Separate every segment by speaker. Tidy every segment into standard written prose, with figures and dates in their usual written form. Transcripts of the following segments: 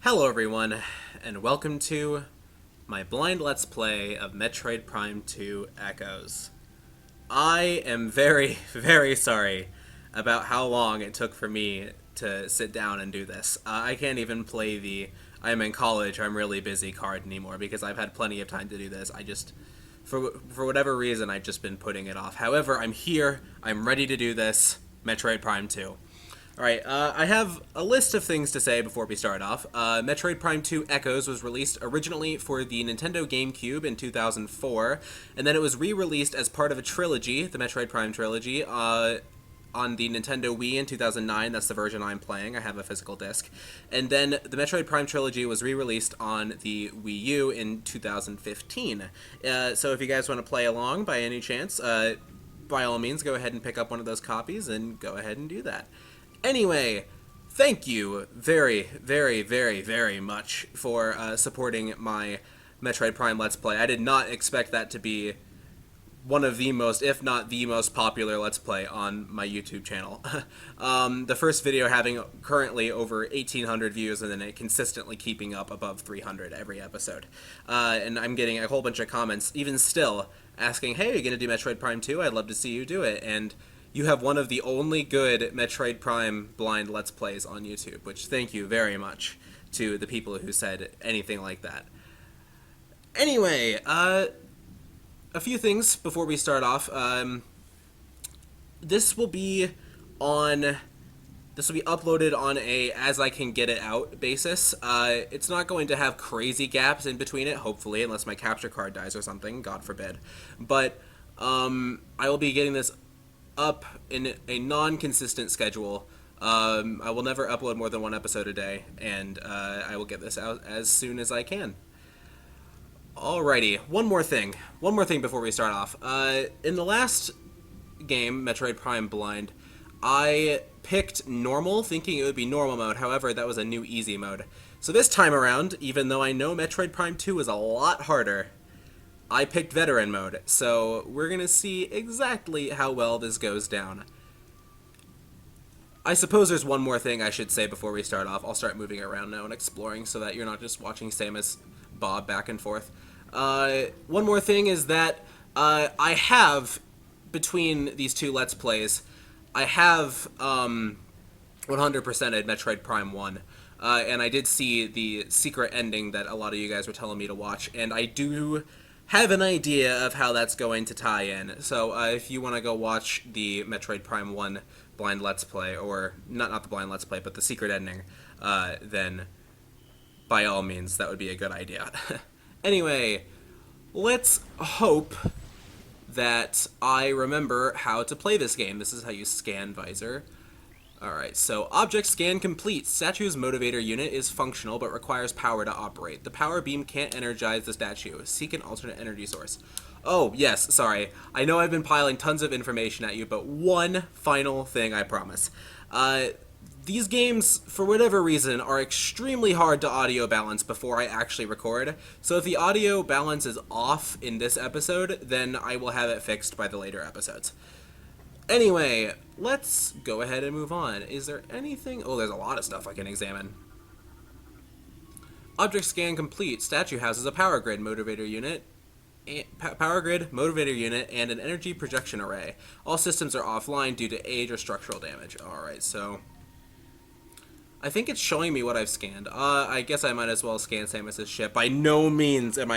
Speaker 1: Hello everyone, and welcome to my blind Let's Play of Metroid Prime 2 Echoes. I am very, very sorry about how long it took for me to sit down and do this. I can't even play the I'm in college, I'm really busy card anymore because I've had plenty of time to do this. For whatever reason, I've just been putting it off. However, I'm here, I'm ready to do this, Metroid Prime 2. Alright, I have a list of things to say before we start off. Metroid Prime 2 Echoes was released originally for the Nintendo GameCube in 2004, and then it was re-released as part of a trilogy, the Metroid Prime trilogy, on the Nintendo Wii in 2009. That's the version I'm playing. I have a physical disc. And then the Metroid Prime trilogy was re-released on the Wii U in 2015. So if you guys want to play along by any chance, by all means, go ahead and pick up one of those copies and go ahead and do that. Anyway, thank you very, very, very, very much for supporting my Metroid Prime Let's Play. I did not expect that to be one of the most, if not the most popular Let's Play on my YouTube channel. The first video having currently over 1,800 views and then it consistently keeping up above 300 every episode. And I'm getting a whole bunch of comments, even still, asking, hey, are you going to do Metroid Prime 2? I'd love to see you do it. And you have one of the only good Metroid Prime blind Let's Plays on YouTube, which thank you very much to the people who said anything like that. Anyway, a few things before we start off. This will be uploaded on a as I can get it out basis. It's not going to have crazy gaps in between it, hopefully, unless my capture card dies or something, God forbid. But I will be getting this up in a non-consistent schedule. I will never upload more than one episode a day, and I will get this out as soon as I can. Alrighty, one more thing before we start off. In the last game, Metroid Prime Blind, I picked normal, thinking it would be normal mode. However, that was a new easy mode. So this time around, even though I know Metroid Prime 2 is a lot harder, I picked veteran mode, so we're gonna see exactly how well this goes down. I suppose there's one more thing I should say before we start off. I'll start moving around now and exploring so that you're not just watching Samus bob back and forth. One more thing is that I have, between these two Let's Plays, I have 100%ed Metroid Prime 1. And I did see the secret ending that a lot of you guys were telling me to watch, and I do have an idea of how that's going to tie in. So if you want to go watch the Metroid Prime 1 blind Let's Play, or not the blind Let's Play, but the secret ending, then by all means, that would be a good idea. Anyway, let's hope that I remember how to play this game. This is how you scan visor. Alright, so object scan complete. Statue's motivator unit is functional but requires power to operate. The power beam can't energize the statue. Seek an alternate energy source. Oh, yes, sorry. I know I've been piling tons of information at you, but one final thing, I promise. These games, for whatever reason, are extremely hard to audio balance before I actually record. So if the audio balance is off in this episode, then I will have it fixed by the later episodes. Anyway, let's go ahead and move on. Is there anything? Oh, there's a lot of stuff I can examine. Object scan complete. Statue houses a power grid motivator unit, and an energy projection array. All systems are offline due to age or structural damage. Alright, so I think it's showing me what I've scanned. I guess I might as well scan Samus's ship. By no means am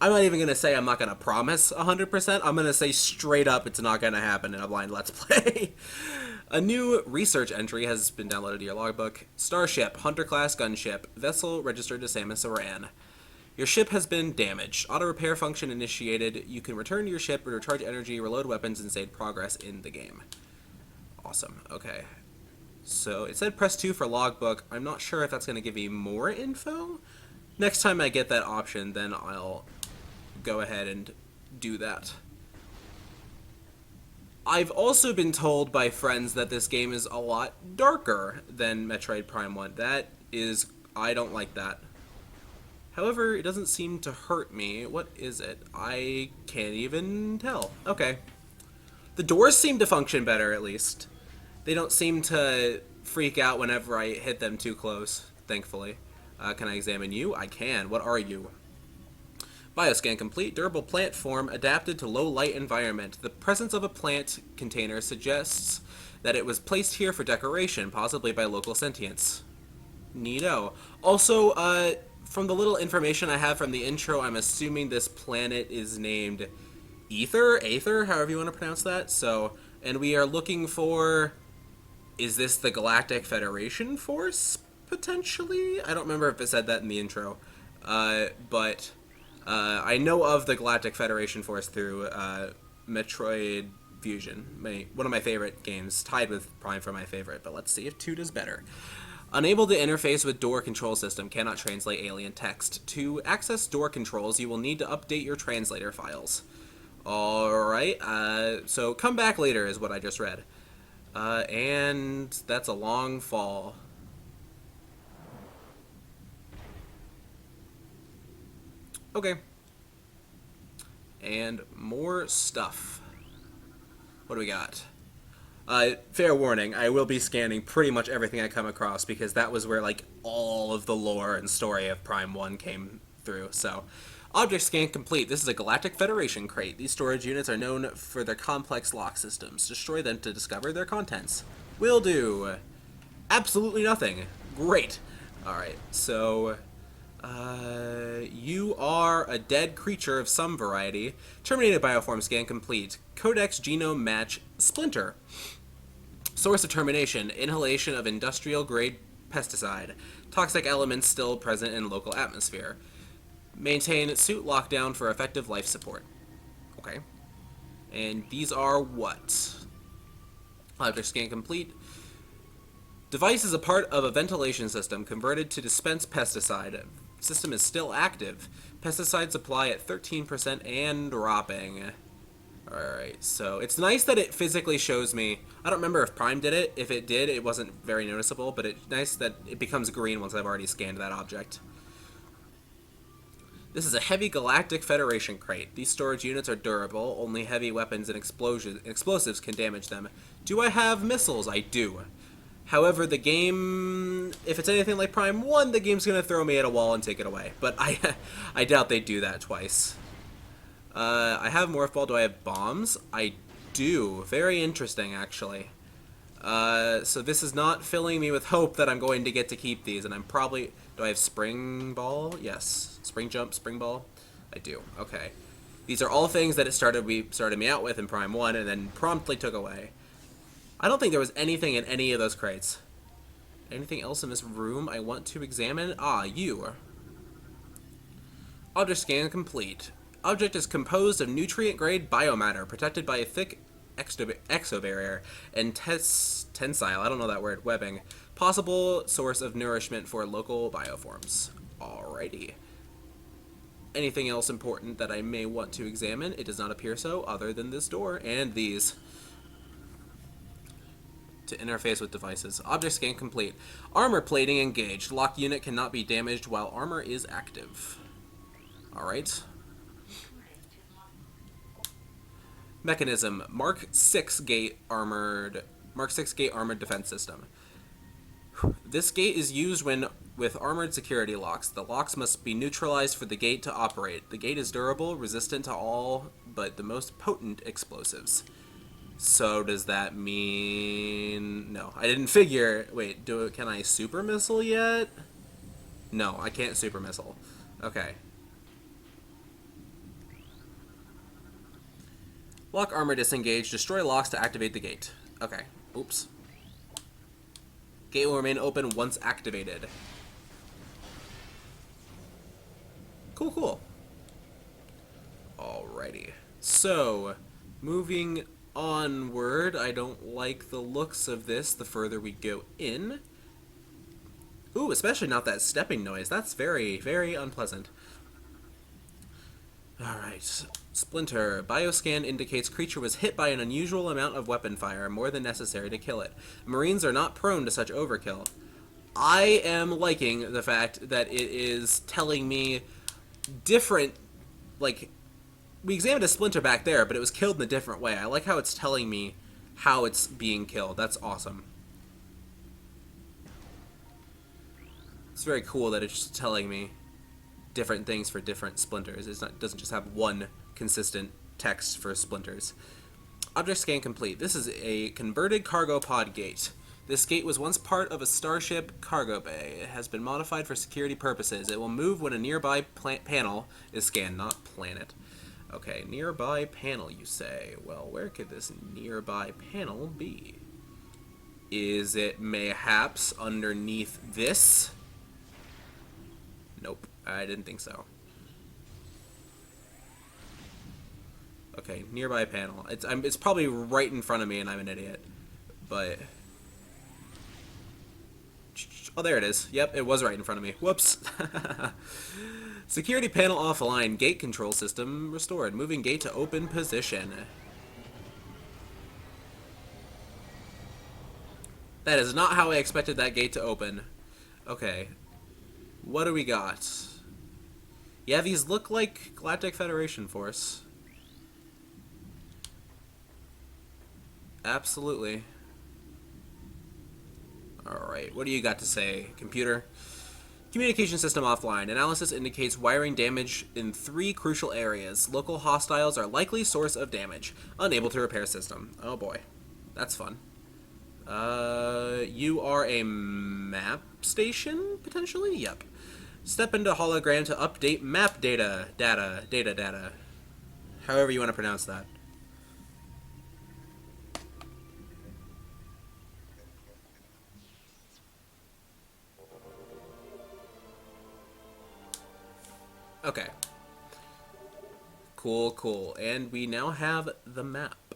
Speaker 1: I'm not even going to say I'm not going to promise 100%. I'm going to say straight up it's not going to happen in a blind Let's Play. A new research entry has been downloaded to your logbook. Starship, Hunter-class gunship, vessel registered to Samus Aran. Your ship has been damaged. Auto-repair function initiated. You can return to your ship, recharge energy, reload weapons, and save progress in the game. Awesome. Okay. So it said press 2 for logbook. I'm not sure if that's going to give me more info. Next time I get that option, then I'll go ahead and do that. I've also been told by friends that this game is a lot darker than Metroid Prime 1. I don't like that. However, it doesn't seem to hurt me. What is it? I can't even tell. Okay. The doors seem to function better, at least. They don't seem to freak out whenever I hit them too close, thankfully. Can I examine you? I can. What are you? Bioscan complete. Durable plant form adapted to low light environment. The presence of a plant container suggests that it was placed here for decoration, possibly by local sentients. Neato. Also, from the little information I have from the intro, I'm assuming this planet is named Aether, however you want to pronounce that. So, and we are looking for, is this the Galactic Federation force, potentially? I don't remember if it said that in the intro. But I know of the Galactic Federation force through Metroid Fusion, one of my favorite games, tied with Prime for my favorite, but let's see if 2 does better. Unable to interface with door control system, cannot translate alien text. To access door controls, you will need to update your translator files. Alright, so come back later is what I just read. And that's a long fall. Okay. And more stuff. What do we got? Fair warning, I will be scanning pretty much everything I come across because that was where, like, all of the lore and story of Prime 1 came through, so. Object scan complete. This is a Galactic Federation crate. These storage units are known for their complex lock systems. Destroy them to discover their contents. Will do. Absolutely nothing. Great. Alright, so... you are a dead creature of some variety. Terminated bioform scan complete. Codex genome match Splinter. Source of termination, inhalation of industrial-grade pesticide. Toxic elements still present in local atmosphere. Maintain suit lockdown for effective life support. Okay. And these are what? Object scan complete. Device is a part of a ventilation system converted to dispense pesticide. System is still active. Pesticide supply at 13% and dropping. Alright, so it's nice that it physically shows me. I don't remember if Prime did it. If it did, it wasn't very noticeable, but it's nice that it becomes green once I've already scanned that object. This is a heavy Galactic Federation crate. These storage units are durable. Only heavy weapons and explosives can damage them. Do I have missiles? I do. However, the game, if it's anything like Prime 1, the game's going to throw me at a wall and take it away. But I doubt they'd do that twice. I have Morph Ball. Do I have bombs? I do. Very interesting, actually. So this is not filling me with hope that I'm going to get to keep these, and I'm probably... Do I have Spring Ball? Yes. Spring Jump, Spring Ball? I do. Okay. These are all things that it started me out with in Prime 1, and then promptly took away. I don't think there was anything in any of those crates. Anything else in this room I want to examine? Ah, you. Object scan complete. Object is composed of nutrient-grade biomatter, protected by a thick exobarrier and tensile, I don't know that word, webbing. Possible source of nourishment for local bioforms. Alrighty. Anything else important that I may want to examine? It does not appear so, other than this door and these. To interface with devices. Object scan complete. Armor plating engaged. Locked unit cannot be damaged while armor is active. Alright. Mechanism. Mark 6 gate armored defense system. This gate is used when with armored security locks. The locks must be neutralized for the gate to operate. The gate is durable, resistant to all but the most potent explosives. So does that mean... No, I didn't figure... Wait, can I super missile yet? No, I can't super missile. Okay. Lock armor disengaged. Destroy locks to activate the gate. Okay. Oops. Gate will remain open once activated. Cool, cool. Alrighty. So, moving onward. I don't like the looks of this the further we go in. Ooh, especially not that stepping noise. That's very, very unpleasant. Alright. Splinter. Bioscan indicates creature was hit by an unusual amount of weapon fire, more than necessary to kill it. Marines are not prone to such overkill. I am liking the fact that it is telling me different, like, we examined a Splinter back there, but it was killed in a different way. I like how it's telling me how it's being killed. That's awesome. It's very cool that it's just telling me different things for different splinters. It doesn't just have one consistent text for splinters. Object scan complete. This is a converted cargo pod gate. This gate was once part of a starship cargo bay. It has been modified for security purposes. It will move when a nearby panel is scanned, not planet. Okay, nearby panel, you say. Well, where could this nearby panel be? Is it mayhaps underneath this? Nope, I didn't think so. Okay, nearby panel. It's probably right in front of me and I'm an idiot. But... oh, there it is. Yep, it was right in front of me. Whoops. Security panel offline. Gate control system restored. Moving gate to open position. That is not how I expected that gate to open. Okay. What do we got? Yeah, these look like Galactic Federation Force. Absolutely. Alright, what do you got to say, computer? Communication system offline. Analysis indicates wiring damage in 3 crucial areas. Local hostiles are likely source of damage. Unable to repair system. Oh boy. That's fun. You are a map station, potentially? Yep. Step into hologram to update map data. Data. However you want to pronounce that. Okay. Cool. And we now have the map.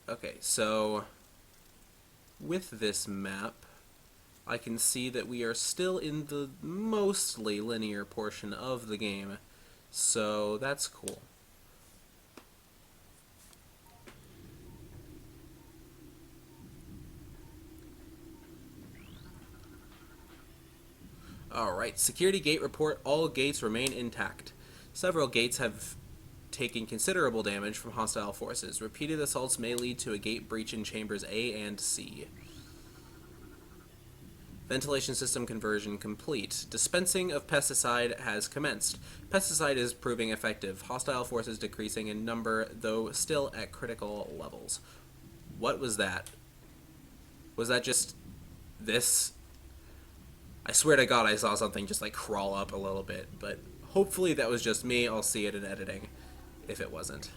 Speaker 1: Okay, so with this map, I can see that we are still in the mostly linear portion of the game. So that's cool. Alright, security gate report. All gates remain intact. Several gates have taken considerable damage from hostile forces. Repeated assaults may lead to a gate breach in chambers A and C. Ventilation system conversion complete. Dispensing of pesticide has commenced. Pesticide is proving effective. Hostile forces decreasing in number, though still at critical levels. What was that? Was that just this? I swear to God I saw something just like crawl up a little bit, but hopefully that was just me. I'll see it in editing if it wasn't.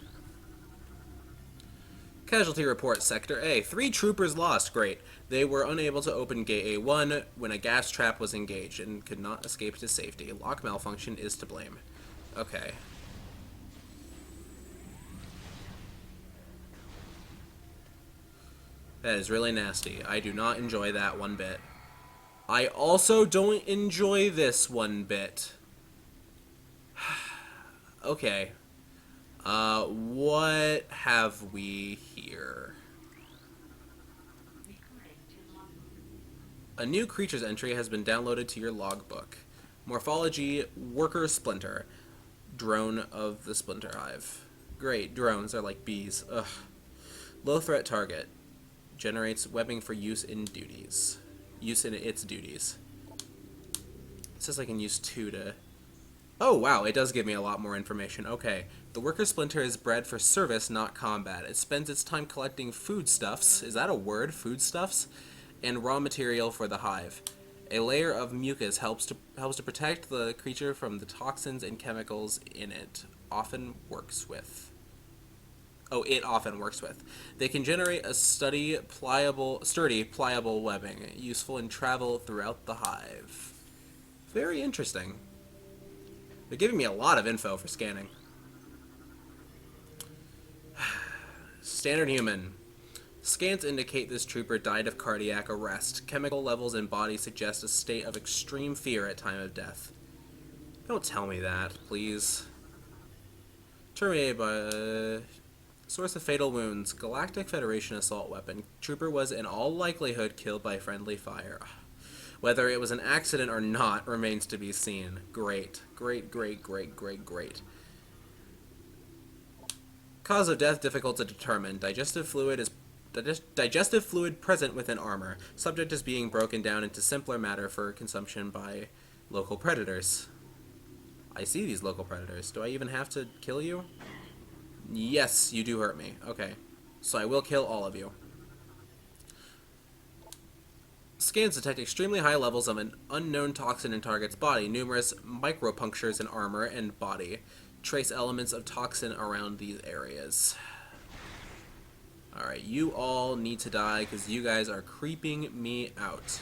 Speaker 1: Casualty report, Sector A. 3 troopers lost. Great. They were unable to open Gate A1 when a gas trap was engaged and could not escape to safety. Lock malfunction is to blame. Okay. That is really nasty. I do not enjoy that one bit. I also don't enjoy this one bit. Okay. What have we here? A new creature's entry has been downloaded to your logbook. Morphology, worker splinter. Drone of the splinter hive. Great, drones are like bees. Ugh. Low threat target. Generates webbing for use in duties. Use in its duties. It says I can use 2 to... oh, wow, it does give me a lot more information. Okay. The worker splinter is bred for service, not combat. It spends its time collecting foodstuffs. Is that a word? Foodstuffs? And raw material for the hive. A layer of mucus helps to protect the creature from the toxins and chemicals in it. Often works with. Oh, it often works with. They can generate a sturdy, pliable webbing, useful in travel throughout the hive. Very interesting. They're giving me a lot of info for scanning. Standard human. Scans indicate this trooper died of cardiac arrest. Chemical levels in body suggest a state of extreme fear at time of death. Don't tell me that, please. Terminated by... source of fatal wounds. Galactic Federation assault weapon. Trooper was in all likelihood killed by friendly fire. Whether it was an accident or not remains to be seen. Great. Great. Cause of death difficult to determine. Digestive fluid is digestive fluid present within armor. Subject is being broken down into simpler matter for consumption by local predators. I see these local predators. Do I even have to kill you? Yes, you do hurt me. Okay. So I will kill all of you. Scans detect extremely high levels of an unknown toxin in target's body. Numerous micropunctures in armor and body. Trace elements of toxin around these areas. Alright, you all need to die because you guys are creeping me out.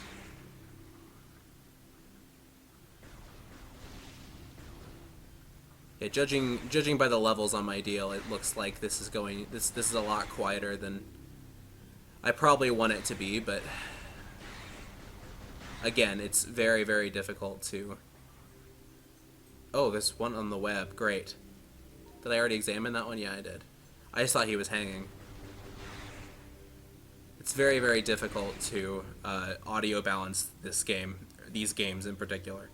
Speaker 1: Yeah, judging by the levels on my deal, it looks like this is going this is a lot quieter than I probably want it to be, but again, it's very, very difficult to... Oh, there's one on the web. Great. Did I already examine that one? Yeah, I did. I just thought he was hanging. It's very, very difficult to audio balance this game, these games in particular.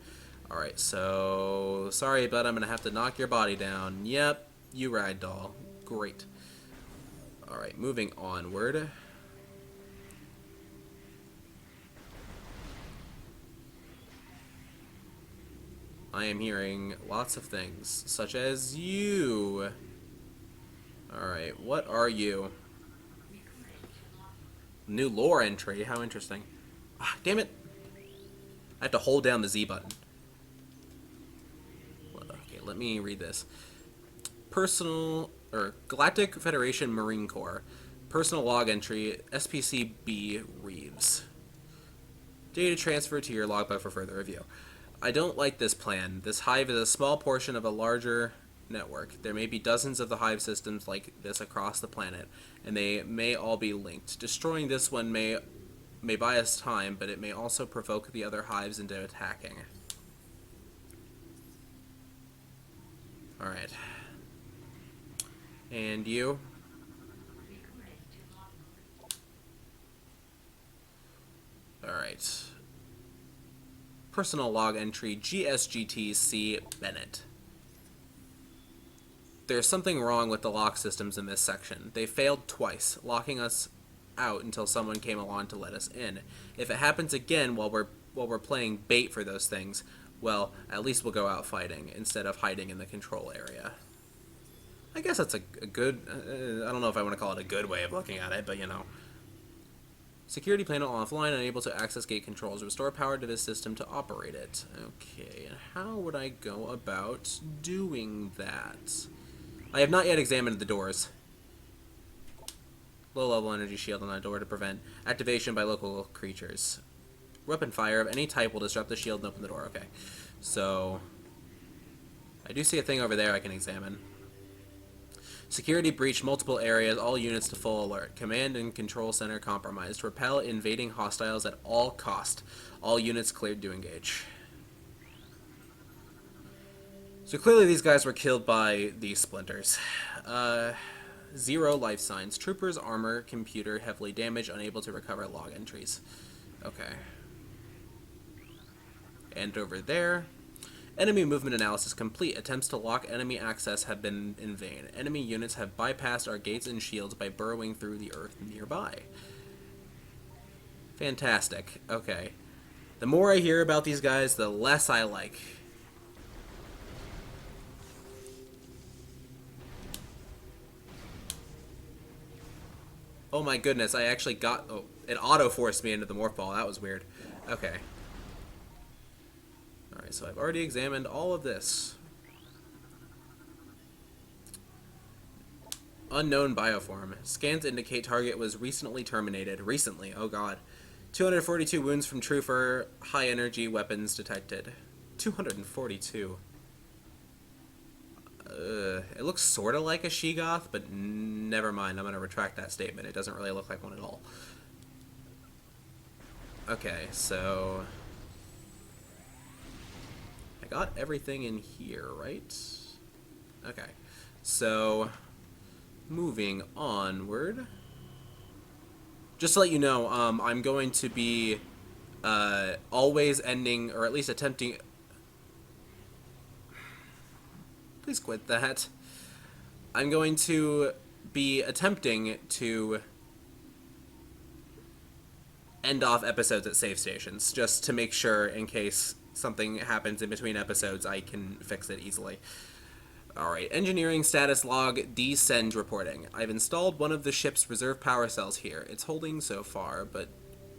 Speaker 1: Alright, so... Sorry, but I'm going to have to knock your body down. Yep, you ragdoll. Great. Alright, moving onward. I am hearing lots of things, such as you. Alright, what are you? New lore entry, how interesting. Ah, damn it. I have to hold down the Z button. Okay, let me read this. Galactic Federation Marine Corps. Personal log entry, SPC-B Reeves. Data transfer to your logbook for further review. I don't like this plan. This hive is a small portion of a larger network. There may be dozens of the hive systems like this across the planet, and they may all be linked. Destroying this one may buy us time, but it may also provoke the other hives into attacking. Alright. And you? Alright. Personal log entry GSGTC Bennett. There's something wrong with the lock systems in this section. They failed twice, locking us out until someone came along to let us in. If it happens again while we're playing bait for those things, well, at least we'll go out fighting instead of hiding in the control area. I guess that's a good... I don't know if I want to call it a good way of looking at it, but you know. Security panel offline, unable to access gate controls. Restore power to this system to operate it. Okay, and how would I go about doing that? I have not yet examined the doors. Low-level energy shield on that door to prevent activation by local creatures. Weapon fire of any type will disrupt the shield and open the door. Okay, so... I do see a thing over there I can examine. Security breach multiple areas, all units to full alert. Command and control center compromised. Repel invading hostiles at all cost. All units cleared to engage. So clearly these guys were killed by these splinters. 0 life signs. Trooper's armor computer heavily damaged, unable to recover log entries. Okay. And over there... Enemy movement analysis complete. Attempts to lock enemy access have been in vain. Enemy units have bypassed our gates and shields by burrowing through the earth nearby. Fantastic. Okay. The more I hear about these guys, the less I like. Oh my goodness, I actually got... Oh, it auto-forced me into the morph ball. That was weird. Okay. Alright, so I've already examined all of this. Unknown bioform. Scans indicate target was recently terminated. Recently, oh god. 242 wounds from Trooper. High energy weapons detected. 242. It looks sort of like a Sheegoth, but never mind. I'm going to retract that statement. It doesn't really look like one at all. Okay, so... I got everything in here, right? Okay, so moving onward. Just to let you know, I'm going to be always ending, or at least attempting... Please quit that. I'm going to be attempting to end off episodes at save stations, just to make sure in case something happens in between episodes, I can fix it easily. Alright, engineering status log, descend reporting. I've installed one of the ship's reserve power cells here. It's holding so far, but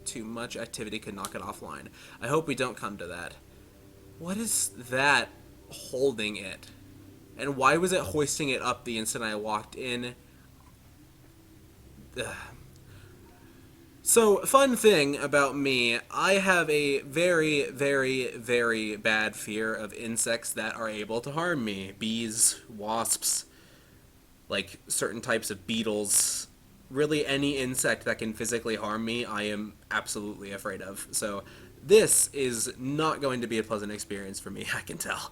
Speaker 1: too much activity could knock it offline. I hope we don't come to that. What is that holding it? And why was it hoisting it up the instant I walked in? Ugh. So, fun thing about me, I have a very, very, very bad fear of insects that are able to harm me. Bees, wasps, like certain types of beetles. Really any insect that can physically harm me, I am absolutely afraid of. So, this is not going to be a pleasant experience for me, I can tell.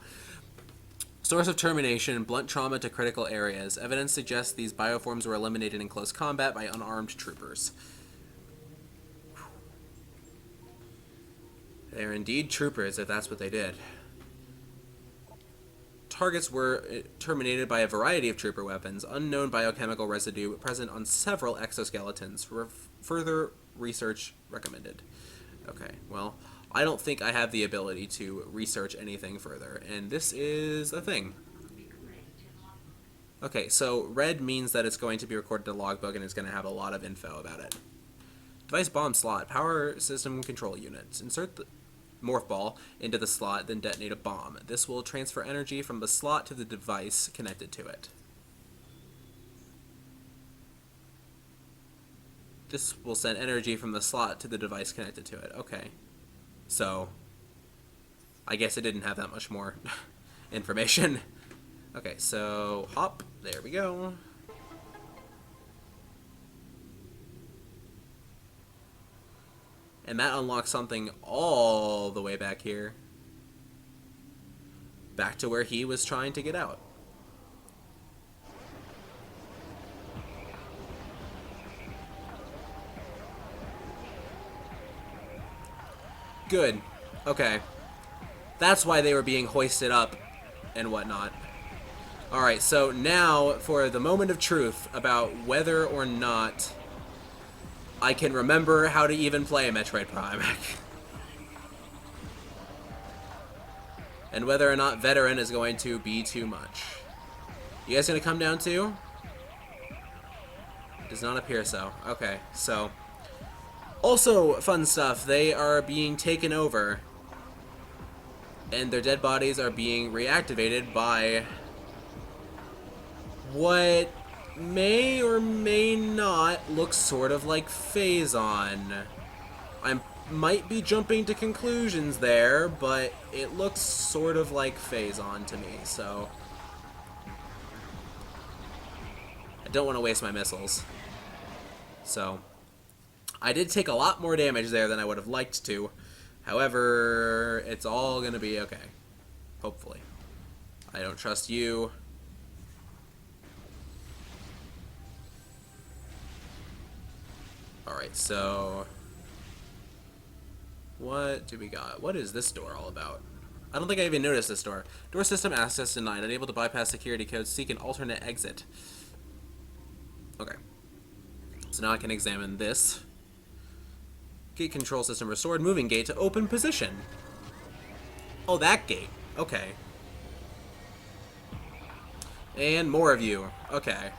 Speaker 1: Source of termination, blunt trauma to critical areas. Evidence suggests these bioforms were eliminated in close combat by unarmed troopers. They're indeed troopers, if that's what they did. Targets were terminated by a variety of trooper weapons. Unknown biochemical residue present on several exoskeletons. Further research recommended. Okay, well, I don't think I have the ability to research anything further, and this is a thing. Okay, so red means that it's going to be recorded in a logbook and it's going to have a lot of info about it. Device bomb slot, power system control units. Insert the morph ball into the slot, then detonate a bomb. This will transfer energy from the slot to the device connected to it. This will send energy from the slot to the device connected to it. Okay. So, I guess it didn't have that much more information. Okay, so hop. There we go. And that unlocks something all the way back here. Back to where he was trying to get out. Good. Okay. That's why they were being hoisted up and whatnot. Alright, so now for the moment of truth about whether or not I can remember how to even play Metroid Prime. And whether or not veteran is going to be too much. You guys gonna come down too? Does not appear so. Okay, so also fun stuff, they are being taken over and their dead bodies are being reactivated by what may or may not look sort of like Phazon. I might be jumping to conclusions there, but it looks sort of like Phazon to me, so I don't want to waste my missiles. So I did take a lot more damage there than I would have liked to. However, it's all gonna be okay. Hopefully. I don't trust you. Alright, so what do we got? What is this door all about? I don't think I even noticed this door. Door system access denied. Unable to bypass security codes. Seek an alternate exit. Okay. So now I can examine this. Gate control system restored. Moving gate to open position. Oh, that gate. Okay. And more of you. Okay.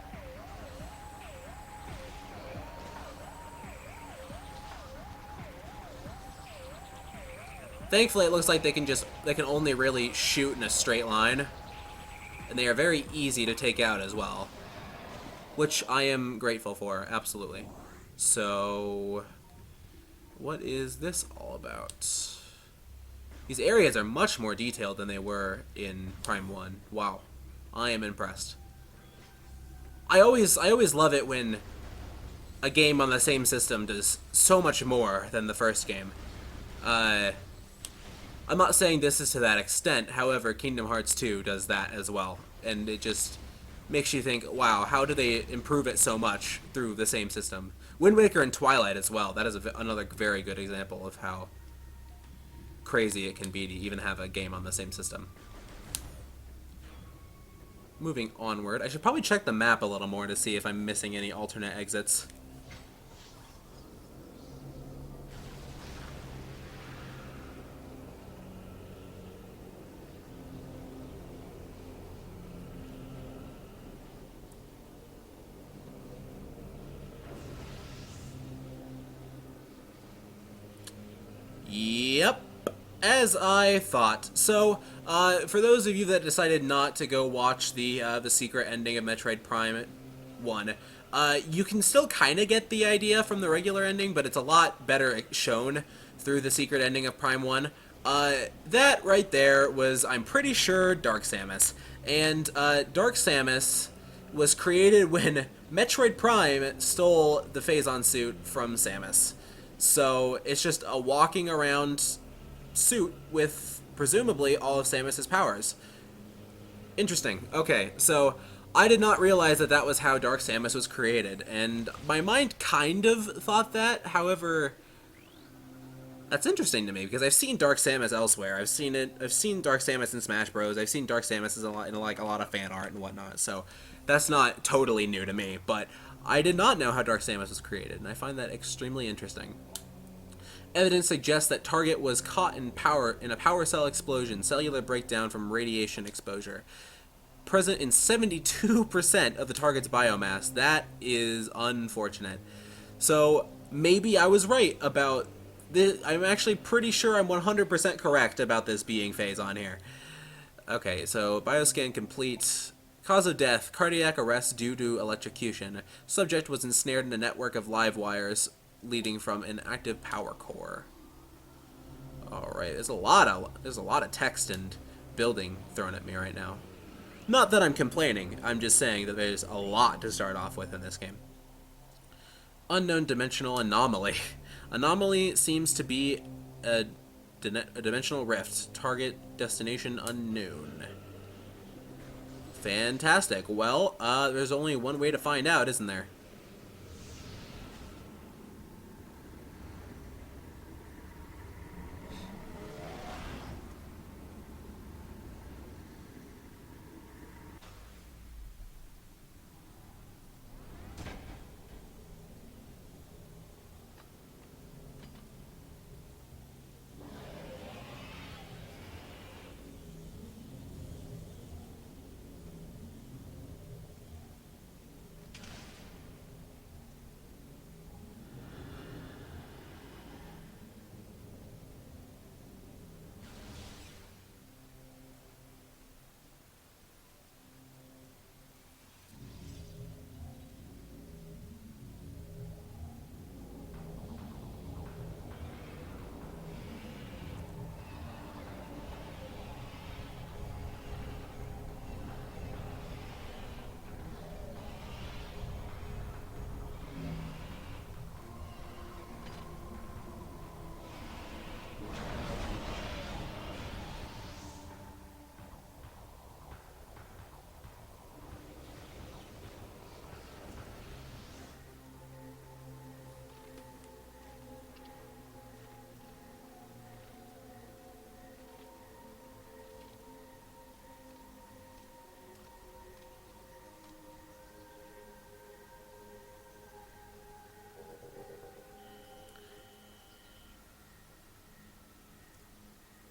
Speaker 1: Thankfully, it looks like they can only really shoot in a straight line. And they are very easy to take out as well. Which I am grateful for, absolutely. So what is this all about? These areas are much more detailed than they were in Prime 1. Wow. I am impressed. I always love it when a game on the same system does so much more than the first game. I'm not saying this is to that extent, however, Kingdom Hearts 2 does that as well. And it just makes you think, wow, how do they improve it so much through the same system? Wind Waker and Twilight as well. That is another very good example of how crazy it can be to even have a game on the same system. Moving onward. I should probably check the map a little more to see if I'm missing any alternate exits. Yep, as I thought. So, for those of you that decided not to go watch the secret ending of Metroid Prime 1, you can still kind of get the idea from the regular ending, but it's a lot better shown through the secret ending of Prime 1. That right there was, I'm pretty sure, Dark Samus. And Dark Samus was created when Metroid Prime stole the Phazon suit from Samus. So it's just a walking around suit with presumably all of Samus's powers. Interesting. Okay, so I did not realize that that was how Dark Samus was created, and my mind kind of thought that. However, that's interesting to me because I've seen Dark Samus elsewhere. I've seen it. I've seen Dark Samus in Smash Bros. I've seen Dark Samus in like a lot of fan art and whatnot. So that's not totally new to me. But I did not know how Dark Samus was created, and I find that extremely interesting. Evidence suggests that target was caught in a power cell explosion, cellular breakdown from radiation exposure. Present in 72% of the target's biomass. That is unfortunate. So maybe I was right about this. I'm actually pretty sure I'm 100% correct about this being Phazon here. Okay, so bioscan complete. Cause of death, cardiac arrest due to electrocution. Subject was ensnared in a network of live wires leading from an active power core. All right, there's a lot of text and building thrown at me right now. Not that I'm complaining. I'm just saying that there's a lot to start off with in this game. Unknown dimensional anomaly. Anomaly seems to be a dimensional rift. Target destination unknown. Fantastic. Well, there's only one way to find out, isn't there?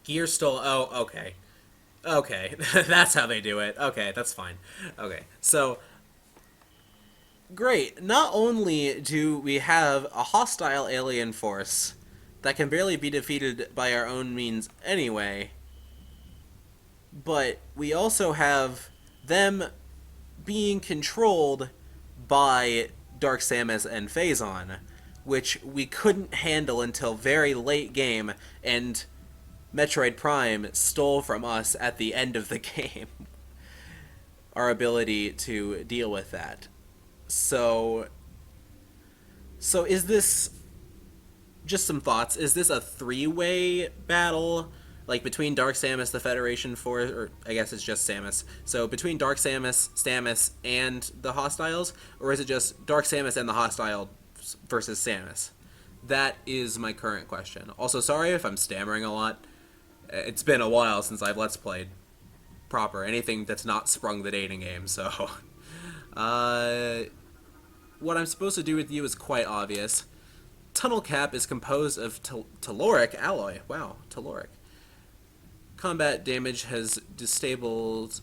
Speaker 1: Gear stole. Oh, okay. Okay. That's how they do it. Okay, that's fine. Okay. So, great. Not only do we have a hostile alien force that can barely be defeated by our own means anyway, but we also have them being controlled by Dark Samus and Phazon, which we couldn't handle until very late game, and Metroid Prime stole from us at the end of the game our ability to deal with that. So is this, just some thoughts, is this a three-way battle, like between Dark Samus, the Federation Force, or I guess it's just Samus, so between Dark Samus, and the hostiles, or is it just Dark Samus and the hostile versus Samus? That is my current question. Also, sorry if I'm stammering a lot. It's been a while since I've Let's Played proper, anything that's not Sprung the Dating Game, so... what I'm supposed to do with you is quite obvious. Tunnel cap is composed of telluric alloy. Wow, telluric. Combat damage has destabilized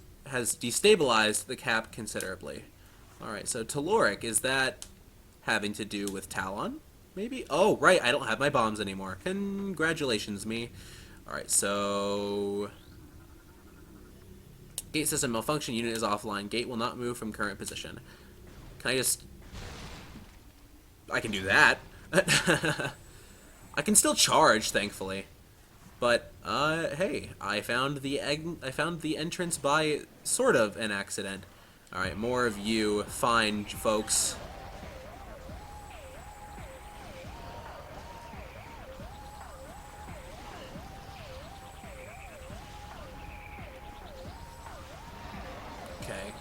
Speaker 1: the cap considerably. Alright, so telluric, is that having to do with Talon? maybe? Oh, right, I don't have my bombs anymore. Congratulations, me. Alright, so... Gate system malfunction, unit is offline. Gate will not move from current position. Can I just... I can do that. I can still charge, thankfully. But, hey, I found the entrance by sort of an accident. Alright, more of you. Fine, folks. Okay.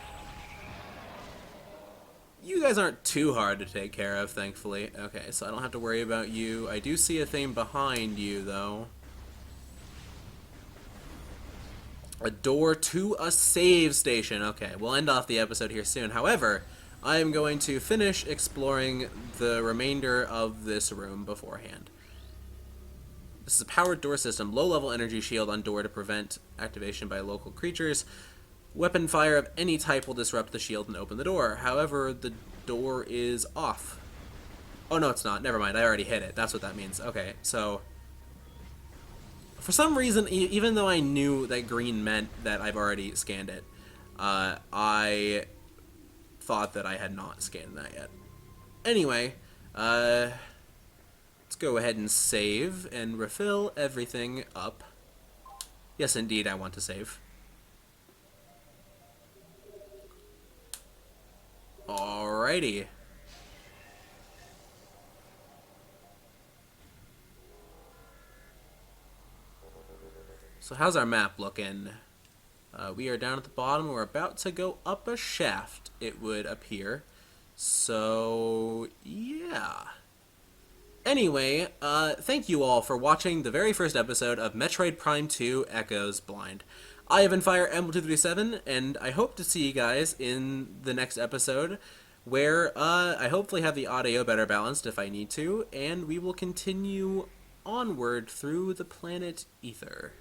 Speaker 1: You guys aren't too hard to take care of, thankfully. Okay, so I don't have to worry about you. I do see a thing behind you, though. A door to a save station. Okay, we'll end off the episode here soon. However, I am going to finish exploring the remainder of this room beforehand. This is a powered door system. Low-level energy shield on door to prevent activation by local creatures. Weapon fire of any type will disrupt the shield and open the door. However, the door is off. Oh, no, it's not. Never mind. I already hit it. That's what that means. Okay, so... For some reason, even though I knew that green meant that I've already scanned it, I thought that I had not scanned that yet. Anyway, let's go ahead and save and refill everything up. Yes, indeed, I want to save. Alrighty. So how's our map looking? We are down at the bottom. We're about to go up a shaft, it would appear. So, yeah. Anyway, thank you all for watching the very first episode of Metroid Prime 2 Echoes Blind. I have been Fire Emblem237, and I hope to see you guys in the next episode, where I hopefully have the audio better balanced if I need to, and we will continue onward through the planet Ether.